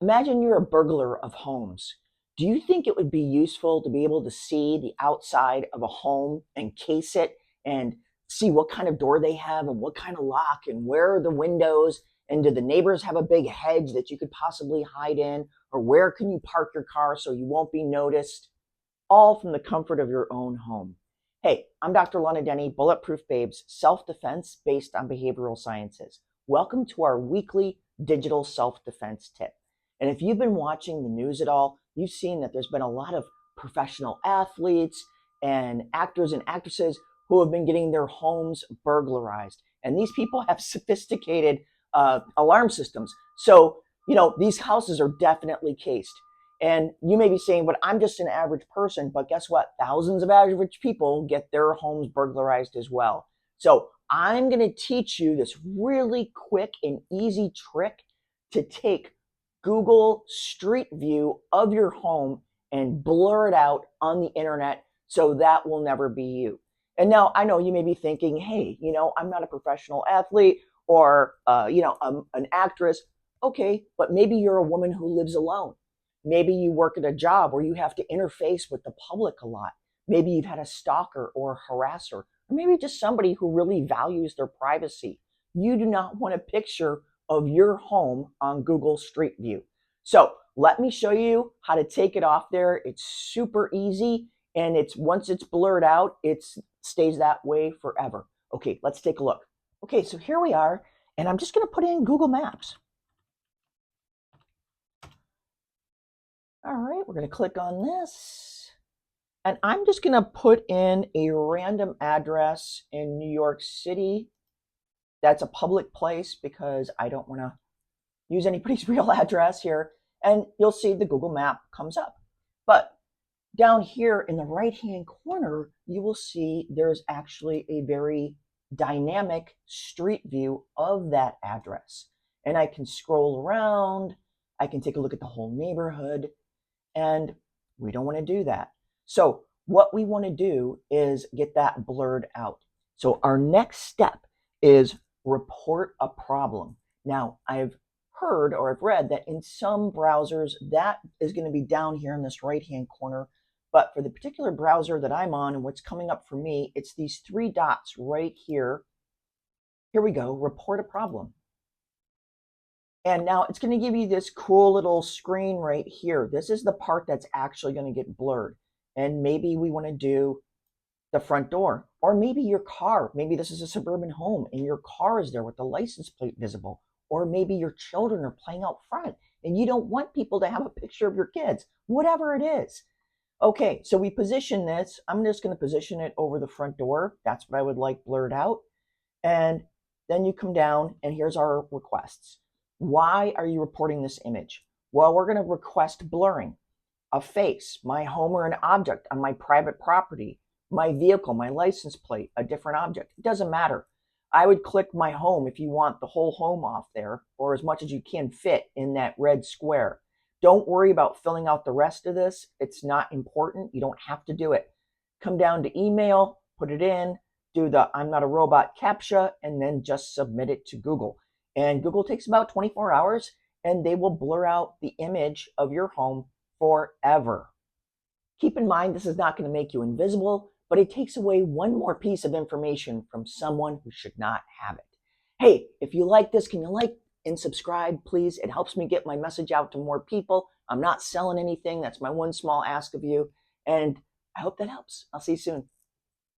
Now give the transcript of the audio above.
Imagine you're a burglar of homes. Do you think it would be useful to be able to see the outside of a home and case it and see what kind of door they have and what kind of lock and where are the windows? And do the neighbors have a big hedge that you could possibly hide in? Or where can you park your car so you won't be noticed? All from the comfort of your own home. Hey, I'm Dr. Lonna Denny, Bulletproof Babes, self-defense based on behavioral sciences. Welcome to our weekly digital self-defense tip. And if you've been watching the news at all, you've seen that there's been a lot of professional athletes and actors and actresses who have been getting their homes burglarized. And these people have sophisticated alarm systems. So, these houses are definitely cased. And you may be saying, but I'm just an average person. But guess what? Thousands of average people get their homes burglarized as well. So I'm going to teach you this really quick and easy trick to take Google Street View of your home and blur it out on the internet so that will never be you. And now I know you may be thinking, hey, I'm not a professional athlete or, I'm an actress. Okay, but maybe you're a woman who lives alone. Maybe you work at a job where you have to interface with the public a lot. Maybe you've had a stalker or a harasser, or maybe just somebody who really values their privacy. You do not want a picture of your home on Google Street View. So let me show you how to take it off there. It's super easy, and once it's blurred out, it stays that way forever. Okay, let's take a look. Okay, so here we are, and I'm just going to put in Google Maps. All right, we're going to click on this. And I'm just going to put in a random address in New York City. That's a public place because I don't want to use anybody's real address here. And you'll see the Google map comes up. But down here in the right-hand corner, you will see there's actually a very dynamic street view of that address. And I can scroll around. I can take a look at the whole neighborhood. And we don't want to do that. So what we want to do is get that blurred out. So our next step is report a problem. Now, I've heard or I've read that in some browsers that is going to be down here in this right-hand corner. But for the particular browser that I'm on and what's coming up for me, it's these three dots right here. Here we go, report a problem. And now it's going to give you this cool little screen right here. This is the part that's actually going to get blurred. And maybe we want to do the front door, or maybe your car. Maybe this is a suburban home and your car is there with the license plate visible. Or maybe your children are playing out front and you don't want people to have a picture of your kids, whatever it is. Okay, so we position this. I'm just going to position it over the front door. That's what I would like blurred out. And then you come down and here's our requests. Why are you reporting this image? Well, we're going to request blurring. A face, my home or an object on my private property, my vehicle, my license plate, a different object. It doesn't matter. I would click my home if you want the whole home off there, or as much as you can fit in that red square. Don't worry about filling out the rest of this. It's not important. You don't have to do it. Come down to email, put it in, do the I'm not a robot CAPTCHA, and then just submit it to Google. And Google takes about 24 hours and they will blur out the image of your home forever. Keep in mind, this is not going to make you invisible, but it takes away one more piece of information from someone who should not have it. Hey, if you like this, can you like and subscribe, please? It helps me get my message out to more people. I'm not selling anything. That's my one small ask of you. And I hope that helps. I'll see you soon.